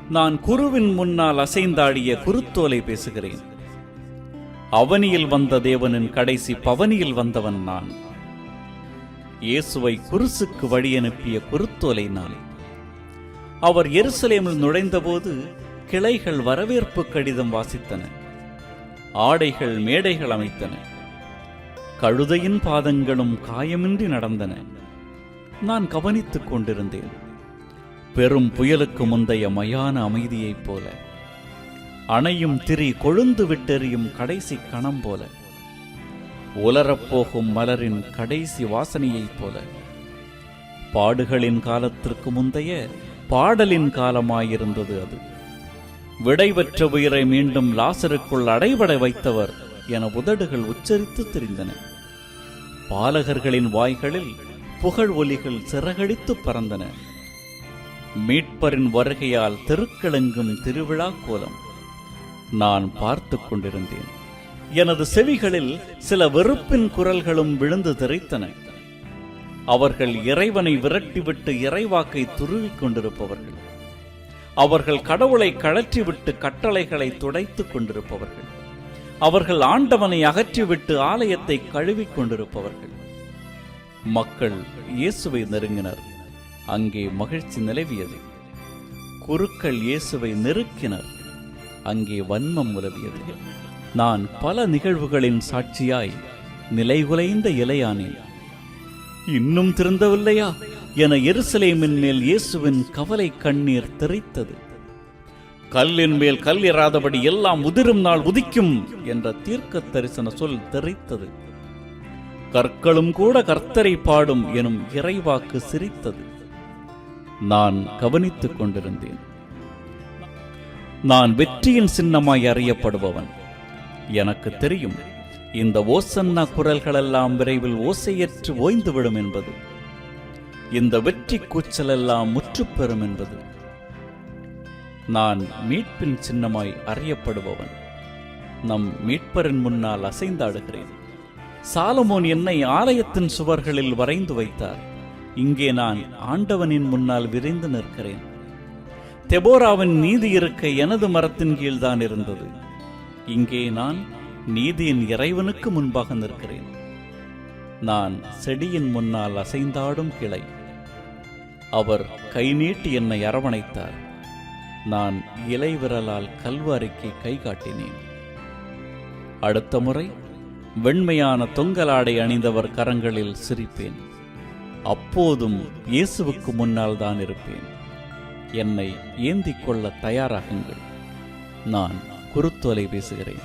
நான் குருவின் முன்னால் அசைந்தாடிய குருத்தோலை பேசுகிறேன். அவனியில் வந்த தேவனின் கடைசி பவனியில் வந்தவன் நான். இயேசுவை குருசுக்கு வழியனுப்பிய குருத்தோலை நான். அவர் எருசலேமில் நுழைந்தபோது கிளைகள் வரவேற்பு கடிதம் வாசித்தன. ஆடைகள் மேடைகள் அமைத்தன. கழுதையின் பாதங்களும் காயமின்றி நடந்தன. நான் கவனித்துக் கொண்டிருந்தேன். பெரும் புயலுக்கு முந்தைய மயான அமைதியைப் போல, அணையும் திரி கொழுந்து விட்டெறியும் கடைசி கணம் போல, உலரப்போகும் மலரின் கடைசி வாசனையைப் போல, பாடுகளின் காலத்திற்கு முந்தைய பாடலின் காலமாயிருந்தது அது. விடைபெற்ற உயிரை மீண்டும் லாசருக்குள் அடைபட வைத்தவர் என உதடுகள் உச்சரித்து திரிந்தன. பாலகர்களின் வாய்களில் புகழ் ஒலிகள் சிறகடித்து பறந்தன. மீட்பரின் வருகையால் தெருக்களெங்கும் திருவிழா கோலம். நான் பார்த்து கொண்டிருந்தேன். எனது செவிகளில் சில வெறுப்பின் குரல்களும் விழுந்து திரைத்தன. அவர்கள் இறைவனை விரட்டிவிட்டு இறைவாக்கை துருவிக் கொண்டிருப்பவர்கள். அவர்கள் கடவுளை கழற்றிவிட்டு கட்டளைகளை துடைத்துக் கொண்டிருப்பவர்கள். அவர்கள் ஆண்டவனை அகற்றிவிட்டு ஆலயத்தை கழுவிக் கொண்டிருப்பவர்கள். மக்கள் இயேசுவை நெருங்கினர். அங்கே மகிழ்ச்சி நிலவியது. குருக்கள் இயேசுவை நெருக்கினர். அங்கே வன்மம் உலவியது. நான் பல நிகழ்வுகளின் சாட்சியாய் நிலைகுலைந்த இலையானேன். இன்னும் திருந்தவில்லையா என எருசலேமின் மேல் இயேசுவின் கவலை கண்ணீர் தெறித்தது. கல்லின் மேல் கல் இராதபடி எல்லாம் உதிரும் நாள் உதிக்கும் என்ற தீர்க்க தரிசன சொல் தெறித்தது. கற்களும் கூட கர்த்தரை பாடும் எனும் இறைவாக்கு சிரித்தது. நான் கவனித்துக் கொண்டிருந்தேன். நான் வெற்றியின் சின்னமாய் அறியப்படுபவன். எனக்கு தெரியும், இந்த ஓசன்னா குரல்களெல்லாம் விரைவில் ஓசையற்று ஓய்ந்துவிடும் என்பது. இந்த வெற்றி கூச்சலெல்லாம் முற்றுப்பெறும் என்பது. நான் மீட்பின் சின்னமாய் அறியப்படுபவன். நம் மீட்பரின் முன்னால் அசைந்தாடுகிறேன். சாலமோன் என்னை ஆலயத்தின் சுவர்களில் வரைந்து வைத்தார். இங்கே நான் ஆண்டவனின் முன்னால் விரைந்து நிற்கிறேன். தெபோராவின் நீதி இருக்க எனது மரத்தின் கீழ்தான் இருந்தது. இங்கே நான் நீதியின் இறைவனுக்கு முன்பாக நிற்கிறேன். நான் செடியின் முன்னால் அசைந்தாடும் கிளை. அவர் கை நீட்டி என்னை அரவணைத்தார். நான் இலை விரலால் கல்வாரிக்கு கை காட்டினேன். அடுத்த முறை வெண்மையான தொங்கலாடை அணிந்தவர் கரங்களில் சிரிப்பேன். அப்போதும் இயேசுவுக்கு முன்னால் தான் இருப்பேன். என்னை ஏந்திக் கொள்ள தயாராகுங்கள். நான் குருத்தோலை பேசுகிறேன்.